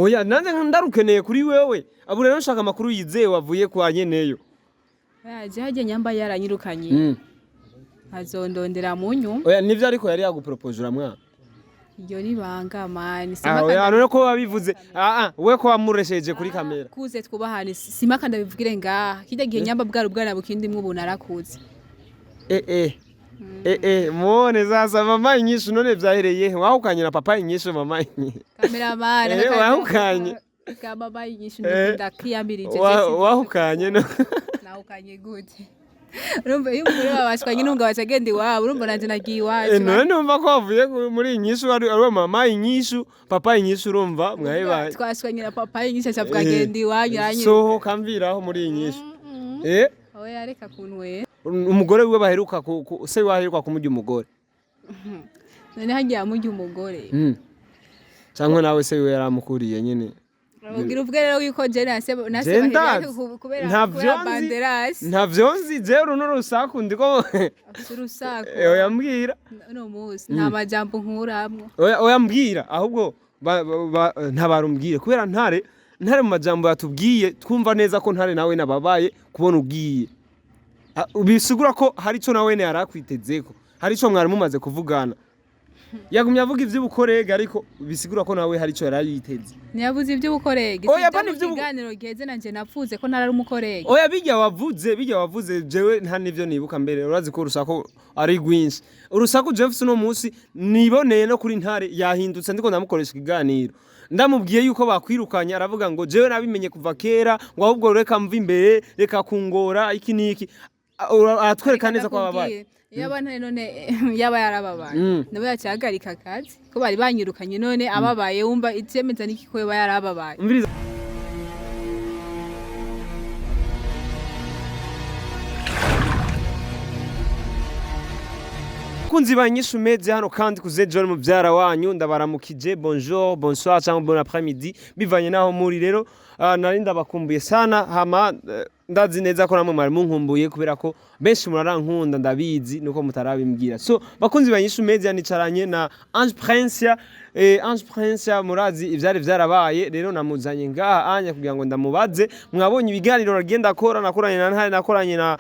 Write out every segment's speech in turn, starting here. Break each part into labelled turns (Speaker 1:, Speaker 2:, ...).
Speaker 1: Oya nanze ndarukeneye kuri wewe abu rero nshaka amakuru yizeye wavuye kwa nyeneyo
Speaker 2: yaje haje nyamba yaranyirukanye azondondera munyu
Speaker 1: oya nivyo ariko yari yagupropose mwana
Speaker 2: iyo nibanga mani
Speaker 1: oya none ko wabivuze we ko wamuresheje kuri kamera
Speaker 2: kuze twubahane simaka ndabivugire ngaha kijya gihe nyamba bwari ubwana bukindi mwe bunarakuze
Speaker 1: muone sasa mama inyishu none vyahereye wahukanye na papa inyishu mama
Speaker 2: kameramana
Speaker 1: wahukanye
Speaker 2: ka baba inyishu ndakiyambirije
Speaker 1: wahukanye no
Speaker 2: nahukanye gute urumva iyo muri babashwanye n'unga bacagenda iwabo urumva nanje nagiye iwacu
Speaker 1: none numva ko wavuye muri inyishu ari mama inyishu papa inyishu urumva mwahebaye
Speaker 2: twashwanye na papa inyishu acavuga genda iwanyu yanyu
Speaker 1: soho kamviraho muri inyishu
Speaker 2: oya reka kunwe
Speaker 1: umugore wiwe baheruka se waheruka kumujya umugore
Speaker 2: none hagiye amujya umugore
Speaker 1: cyangwa nawe se wiwe yaramukuriye nyine
Speaker 2: ugira ubwe rero yuko je nase bahera kubera banderasi
Speaker 1: ntavyonzi je runo rusaku ndiko
Speaker 2: rusaku
Speaker 1: oya mbwira
Speaker 2: no musi nta majambo nkuramwo
Speaker 1: oya mbwira ahubwo ntabarumbwire kubera ntare mu majambo yatubwiye twumva neza ko ntare nawe nababaye kubona ugiye bisigura ko hari ico nawe yarakwitezeko hari ico mwari mumaze kuvugana yagumye avuga ivy'ubukorega ariko bisigura ko nawe hari ico yarayiteze
Speaker 2: ntiyavuze ivy'ubukorega
Speaker 1: oya bani
Speaker 2: ivy'ubuganiro giheze nanje napfuze ko narari umukorega
Speaker 1: oya bijya wavuze jewe nta nivyo nibuka mbere urazi ko urusako ari rwinshi urusaku Jefferson no musi niboneye no kuri ntare yahindutse ndiko ndamukoresha ikiganiro ndamubwiye yuko bakwirukanye aravuga ngo jewe nabimenye kuva kera ngo ahubwo reka mva imbere reka kungora iki niki atwereka neza ko ababaye
Speaker 2: yaba none yaba yarababaye nabo yacagarika akazi ko bari banyirukanye none ababaye wumva icyemeza niki ko yaba yarababaye
Speaker 1: kunzi banyishu meze hano kandi kuze John muvyara wanyu ndabaramukije bonjour bonsoir cyangwa bon après-midi bivanye naho muri rero nari ndabakumbuye sana hama ndazi neza ko namwe mwari munkumbuye kubera ko benshi murarankunda ndabizi nuko mutarabimbwira so bakunzi banyishu meze yanicaranye na Ange Princia murazi ivyari vyarabaye rero namuzanye ngaha anya kugira ngo ndamubaze mwabonye ibiganiro ragenda akora nakoranye na Ntare nakoranye na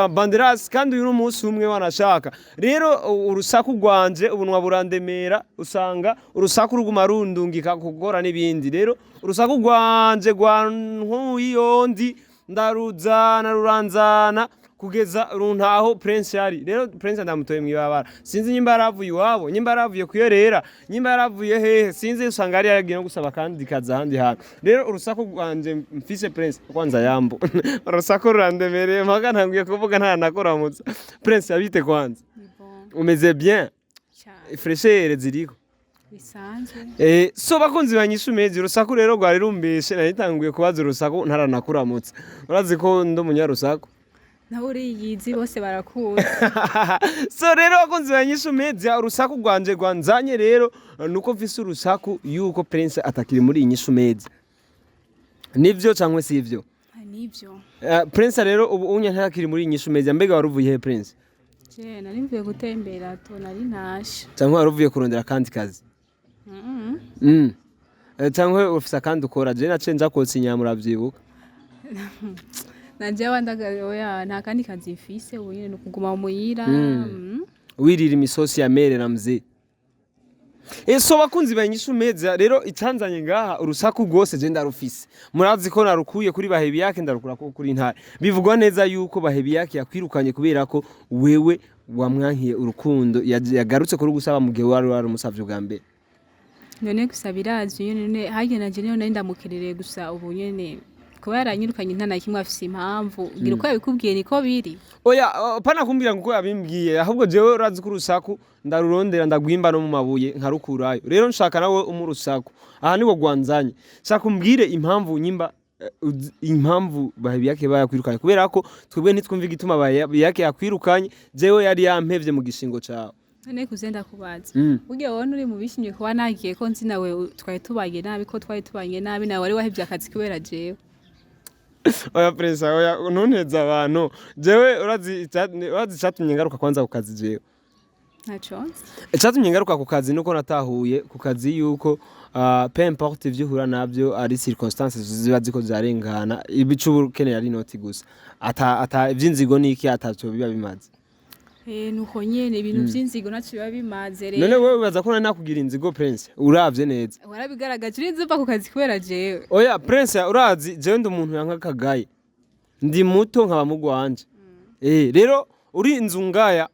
Speaker 1: Banderas kandi uyu munsi umwe wanashaka rero urusaku rwanje ubunwa burandemera usanga urusaku ruguma rundungika kugora n'ibindi rero urusaku rwanje rwa nkuyondi ndaruzana ruranzana kugeza runtaho Prince yari rero Prince ndamutoye mwibabara sinzi nyimba yaravuye iwabo nyimba yaravuye kuyorera nyimba yaravuye hehe sinzi usanga ari yagiye no gusaba kandi kaza handi hantu rero urusaku rwanje mfise Prince kwanza yambo urusaku rurandemereye mpaga ntangiye kuvuga nta nakoramutsa Prince yabite kwanza umeze bien fraîcheur ziriko bisanzwe so bakunzi banyishu meze urusaku rero rwari rumbeshe naritanguye kubaza urusaku ntaranakuramutsa urazi ko ndo munyarusaku
Speaker 2: Nauri yizi bose barakuza.
Speaker 1: So rero bakunzi banyishu media urusaku rwanje rwanzanye rero nuko mfise urusaku yuko Prince atakiri muri inyishu media. Nivyo cyangwa si ivyo?
Speaker 2: Nivyo.
Speaker 1: Prince rero ubu unya ntakiri muri inyishu media mbega waruvuye he Prince?
Speaker 2: Je nari mvuye gutembera to nari ntashe.
Speaker 1: Cyangwa waruvuye kurondera kandi kazi? Cyangwa ufise kandi ukora je nace nja kotsa inyamura byibuka.
Speaker 2: Nanje wandaga oya nta kandi kazi mfise ubunyene no kuguma muyira
Speaker 1: wirira imisosi ya mere na mzee so bakunzi banyishu meza rero icanzanye ngaha urusaku rwose je ndarufise murazi ko narukuye kuri bahebi yake ndarukura ko kuri Ntare bivugwa neza yuko bahebi yake yakwirukanye kubera ko wewe wamwankiye urukundo yagarutse kuri gusaba mu gihe wari umusavye bwa mbere
Speaker 2: none gusabirazi nyene haje naje none ndamukirire gusa ubunyene kuba yaranyirukanye ntana kimwe afise impamvu ngira uko yabikubwiye niko biri
Speaker 1: oya pana kumbira ngo yabimbwiye ahubwo jewe urazi ko urusaku ndarurondera ndagwimba no mu mabuye nkarukurayo rero nshaka nawe umurusaku aha niwo gwanzanye shaka umbwire impamvu nyimba impamvu bahebi yake bayakwirukanye kubera ko twebwe ntitwumva igituma bahebi yake yakwirukanye jewe yari yampevye mu gishingo cawe
Speaker 2: none kuzenda kubaza ugiye wone uri mu bishimye kuba nagiye ko nzi nawe twari tubaye nabi ko twari tubanye nabi nawe wari wahevye akazi kubera jewe
Speaker 1: oya Prince oya ntuneza abantu jewe urazi cyatumye ngaruka kwanza ku kazi jewe
Speaker 2: naco
Speaker 1: cyatumye ngaruka ku kazi nuko natahuye ku kazi yuko peu importe ivyo uhura navyo ari circonstances ziba ziko zarengana ibicu ukeneye ari inoti gusa ata ivy'inzigo niki ataco biba bimaze
Speaker 2: nuko nyene ibintu vy'inzigo naco biba bimaze rero
Speaker 1: none wewe wibaza ko nakugira inzigo Prince uravye neza
Speaker 2: warabigaragaje urinze uva ku kazi kubera jewe
Speaker 1: oya Prince urazi jewe ndi umuntu yanka kagaye ndi muto nkaba mugwanje rero uri inzu ngaya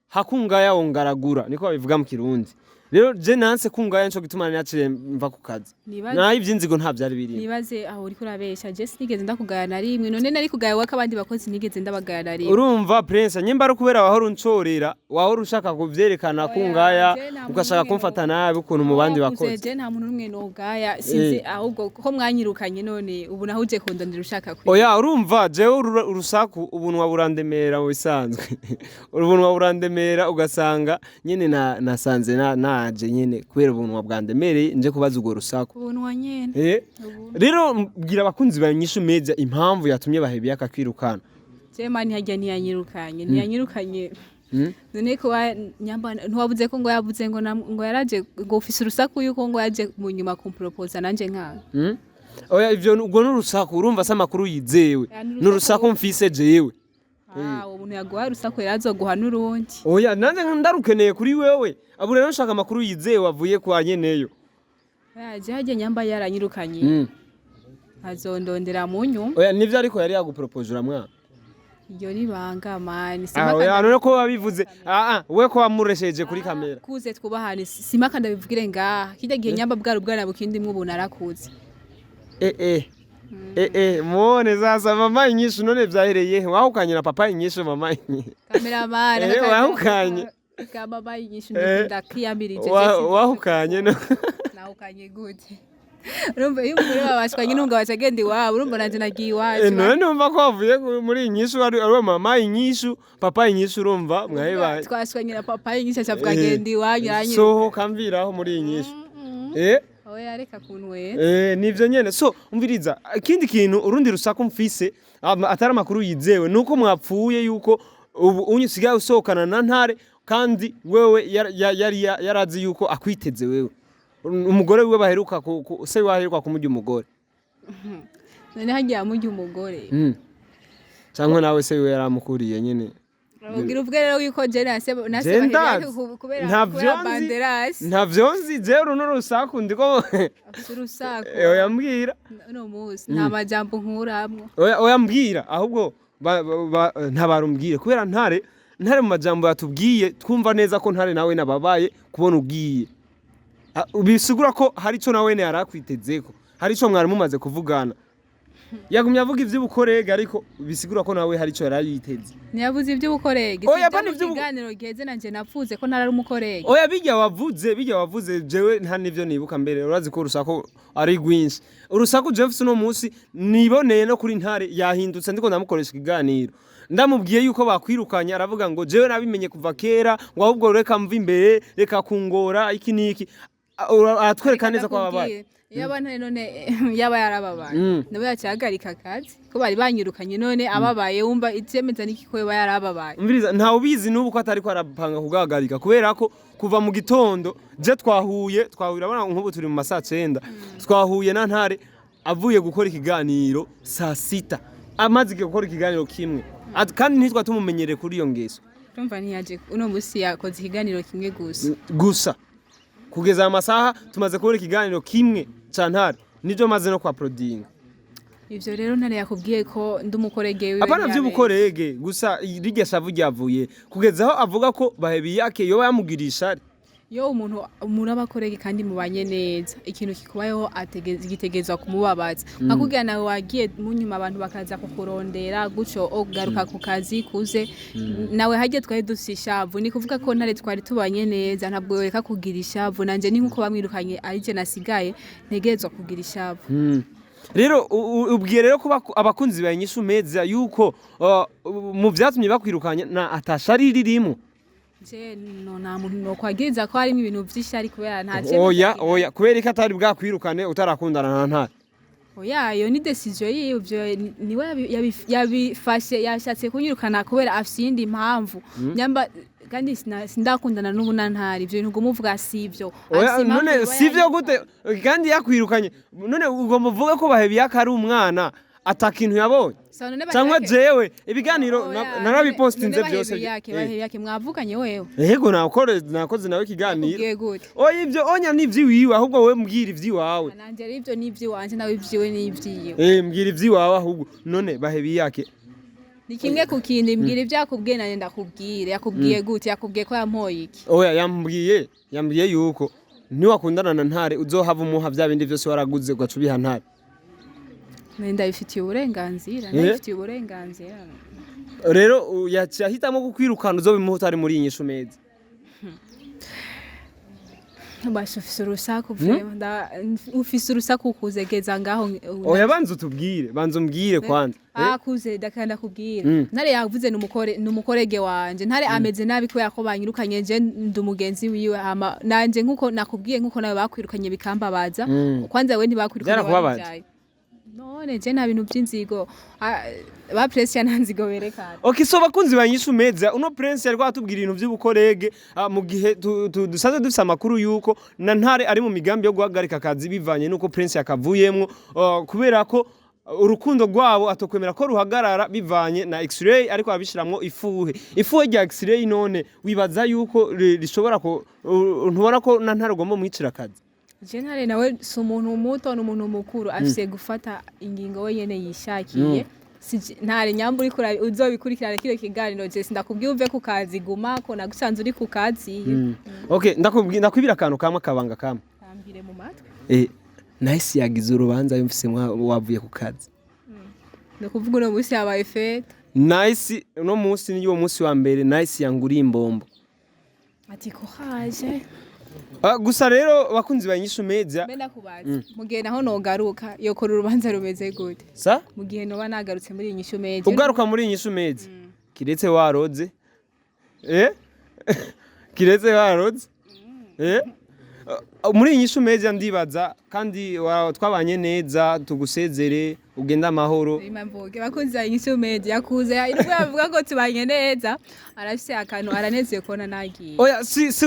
Speaker 1: hakungaya wongaragura niko babivuga mu Kirundi rero je nanse kungaya nco gituma naciye mva ku kazi naho ivy'inzigo nta byari biri
Speaker 2: nibaze aho uri kurabesha je sinigeze ndakugaya na rimwe none nari kugaya waka abandi bakozi nigeze ndabagaya na rimwe
Speaker 1: urumva Prince nyemba ari kubera wahora uncorera wahora ushaka kuvyerekana kungaya ugashaka kumfata nabi ukuntu mu bandi bakozi
Speaker 2: je nta muntu numwe nogaya sinzi ahubwo ko mwanyirukanye none ubu naho uje kundondera ushaka kuri
Speaker 1: oya urumva jewe urusaku ubuntu waburandemera mu bisanzwe ubuntu waburandemera ugasanga nyene nasanze naje nyene kubera ubuntu wabwandemereye nje kubaza ugo rusaku
Speaker 2: ubuntu wa nyene
Speaker 1: rero mbwira abakunzi ba INYISHU Media impamvu yatumye bahebe akakwirukana
Speaker 2: je mani hajya ntiyanyirukanye none ko nyamba ntiwabuze ko ngo yabuze ngo yaraje ngo ufise urusaku yuko ngo yaje mu nyuma kumproposa nanje nkanga
Speaker 1: oya ivyo ubwo n'urusaku urumva se amakuru yizewe n'urusaku mfise jewe
Speaker 2: umuntu yaguha urusaku yarazoguha n'urundi
Speaker 1: oya nanze ndarukeneye kuri wewe abo rero nshaka amakuru yizewe avuye kwa nyeneyo
Speaker 2: je hajya nyamba yaranyirukanye azondondera munyu
Speaker 1: oya nivyo ariko yari yagupropose uramwa
Speaker 2: iyo nibanga mani
Speaker 1: oya none ko wabivuze we ko wamuresheje kuri kamera
Speaker 2: kuze twubahane simaka ndabivugire ngaha kijya gihe nyamba bwari bwana bukindi mwe ubona arakuze
Speaker 1: muone sasa mama INYISHU none vyahereye wahukanye na papa INYISHU mama
Speaker 2: kameramana
Speaker 1: wahukanye
Speaker 2: kama baba INYISHU ndakiyambirije
Speaker 1: wahukanye no
Speaker 2: nahukanye gute urumva iyo umugore babashwanye n'unga bacagenda iwabo urumva nanje nagiye iwacu
Speaker 1: none numva ko wavuye muri INYISHU ari mama INYISHU papa INYISHU urumva mwahebaye
Speaker 2: twashwanye na papa INYISHU acavuga genda iwanyu yanyu
Speaker 1: sohoka mviraho muri INYISHU
Speaker 2: oya reka kunwe
Speaker 1: nivyo nyene so umviriza ikindi kintu urundi rusaku mfise atari amakuru yizewe nuko mwapfuye yuko ubu unyisigaye usohokana na Ntare kandi wewe yarazi yuko akwiteze wewe umugore wiwe baheruka se waheruka kumujya umugore
Speaker 2: none hagiye amujya umugore
Speaker 1: cyangwa nawe se wewe yaramukuriye nyene
Speaker 2: ugira ubwe rero yuko je nase kubera banderasi
Speaker 1: ntavyonzi zero no rusaku ndiko
Speaker 2: rusaku
Speaker 1: oya mbwira
Speaker 2: no muzi nta majambo nkuramwo
Speaker 1: oya mbwira ahubwo ntabarumbwire kubera Ntare mu majambo yatubwiye twumva neza ko Ntare nawe nababaye kubona ugiye bisigura ko hari ico nawe ne yarakwitezeko hari ico mwari mumaze kuvugana yagumye avuga ivy'ubukorege ariko bisigura ko nawe hari ico yarayiteze
Speaker 2: ntiyavuze ivy'ubukorege
Speaker 1: oya bani
Speaker 2: ivy'ubuganiro giheze nanje napfuze ko narari umukorege
Speaker 1: oya bijya wavuze jewe nta nivyo nibuka mbere urazi ko urusaku ari rwinshi urusaku Jeff no munsi niboneye no kuri Ntare yahindutse ndiko ndamukoresha ikiganiro ndamubwiye yuko bakwirukanya aravuga ngo jewe nabimenye kuva kera ngo ahubwo reka mva imbere reka kungora iki niki atwereka neza ko ababaye
Speaker 2: yaba none yaba yarababaye nawe yacagarika akazi ko bari banyirukanye none ababaye wumva itemeza niki ko yaba yarababaye
Speaker 1: umviriza ntawe ubizi n'ubu ko atari ko arapanga kugagarika kubera ko kuva mu gitondo je twahuye urabona nk'ubu turi mu masaa 9 twahuye na Ntare avuye gukora ikiganiro saa 6 amaze gukora ikiganiro kimwe kandi ntitwa tumumenyere kuri iyo ngeso
Speaker 2: urumva ntiyaje uno musi yakoze ikiganiro kimwe
Speaker 1: gusa kugeza amasaha tumaze kubona ikiganiro kimwe ca Ntare nivyo maze no kwa proding
Speaker 2: ivyo rero Ntare yakubwiye ko ndumukorege wiwe
Speaker 1: apana vy'ubukorege gusa rirya shavu ryavuye kugeza aho avuga ko bahebi yake yoba yamugirisha
Speaker 2: yo umuntu murabakorege kandi mubanye neza ikintu kikubayeho gitegezwa kumubabaza akubwira nawe wagiye munyuma abantu bakaza kukurondera guco ogaruka ku kazi kuze nawe hagiye twari dusishavu ni kuvuga ko Ntare twari tubanye neza ntabwo reka kugira ishavu nanje ni nkuko bamwirukanye arije nasigaye ntegezwa kugira ishavu
Speaker 1: rero ubwiye rero kuba abakunzi ba INYISHU Media yuko mu vyatumye bakwirukanya na atashari ririmo
Speaker 2: je nta muntu no kwagiriza ko harimo ibintu vy'ishari kubera nta
Speaker 1: oya kubera ko atari bwakwirukane utarakundana na Ntare
Speaker 2: oya yo ni decision yivyo niwe yabifashe yashatse kunyirukana kubera afise indi impamvu nyamba kandi sindakundana n'ubu na Ntare ivyo bintu umuvuga sivyo
Speaker 1: none sivyo gute kandi yakwirukanye none ugomba uvuga ko bahebe yakari umwana atakintu yabonye cyangwa jewe ibiganiro narabipostinze byose
Speaker 2: yake mwavuganye wewe
Speaker 1: yego nakoze nawe kiganiro ivyo onya nivyiwiwe ahubwo wewe mbwira ivyiwawe
Speaker 2: nanje ivyo nivyiwanje nawe ivyiwe nivyiwe
Speaker 1: mbwira ivyiwawe ahubwo none bahebe yake
Speaker 2: ni kimwe ku kindi mbwira ivyakubwiye nanje ndakubwire yakubwiye gute yakubwiye ko yampoye iki
Speaker 1: oya yambwiye yuko niwakundana na Ntare uzohava umuha vya bindi vyose waraguze ugacubiha Ntare
Speaker 2: ndabifitiye uburenganzira
Speaker 1: rero yahitamo kukwirukana uzobimuha utari muri inyishu meza
Speaker 2: ufise urusaku ufise urusaku kuzegeza ngaho
Speaker 1: oya banza umbwire kwanza
Speaker 2: kuze dakanda kubwira Ntare yavuze numukorege wanje Ntare ameze nabi ko yakobanyirukanye nje ndumugenzi wiwe nanje nkuko nakubwiye nkuko nawe bakwirukanye bikambabaza kwanza we ntibakwirukanye none je nta bintu by'inzigo ba Princia nanzigo berekana
Speaker 1: so bakunzi banyishu meza uno Princia yarwa atubwira ibintu by'ubukorege mu gihe dusaze dufise amakuru yuko na Ntare ari mu migambi yo guhagarika akazi bivanye nuko Princia akavuyemwo kubera ko urukundo rwabo atokwemera ko ruhagarara bivanye na X-ray ariko abishiramwo ifuhe rya X-ray none wibaza yuko rishobora ko ntubona ko na Ntare ugomba mwicira akazi
Speaker 2: Ntare nawe si umuntu muto n'umuntu mukuru afise gufata ingingo we yene yishakiye Ntare nyambo uri kura uzobikurikirana kire kiganiro je ndakubwiye uve ku kazi guma ko nagusanze uri ku kazi
Speaker 1: ndakwibira akantu kamwe kabanga kamwe
Speaker 2: ambire mu matwe
Speaker 1: nice yagize urubanza yumvise wavuye ku kazi
Speaker 2: ndakuvuga uno musi yabaye fete
Speaker 1: nice uno musi ni yo musi wa mbere nice yanguriye imbombo
Speaker 2: ati ko haje
Speaker 1: gusa rero bakunzi banyishu meza
Speaker 2: benda kubaza mu gihe naho nogaruka yokora urubanza rumeze gute
Speaker 1: sa
Speaker 2: mu gihe noba nagarutse muri inyishu meza
Speaker 1: ugaruka muri inyishu meza kiretse waroze kiretse waroze muri inyishu meza ndibaza kandi twabanye neza tugusezere ugenda amahoro
Speaker 2: imamvuge bakunzi inyishu meza yakuze irwo yavuga ko tubanye neza arafise akantu aranezeye ko nagiye
Speaker 1: oya si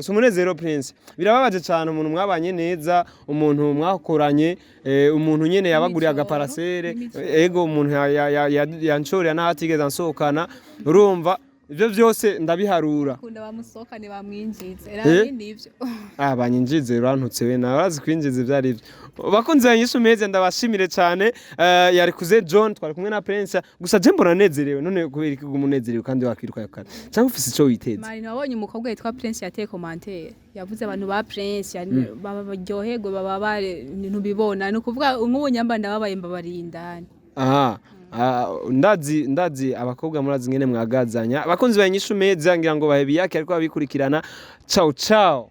Speaker 1: umunezero Prince birababaje cyane umuntu mwabanye neza umuntu mwakoranye umuntu nyene yabaguriye agaparasere ego umuntu yanchorera nahatigeze ansokana urumva ivyo vyose ndabiharura
Speaker 2: kunda bamusokane bamwinjize erabindi ivyo
Speaker 1: banyinjize urantutse we nawe urazi kwinjiza ivyo ari byo bakunzi banyishu meze ndabashimire cyane yari kuze John twari kumwe na Princia gusa je mbona nezerewe none kubera iki gumunezerewe kandi wakiruka yakana cyangwa ufise ico witeze
Speaker 2: mari nabonye umukobwa yitwa Princia yateye commentaire yavuze abantu ba Princia baba baryoherwe baba bare ntubibona no kuvuga nk'ubunyamba ndababaye mbabarindani ndazi abakobwa murazi ngene mwagazanya bakunzi banyishu meza ngira ngo bahebe yake ariko abikurikirana ciao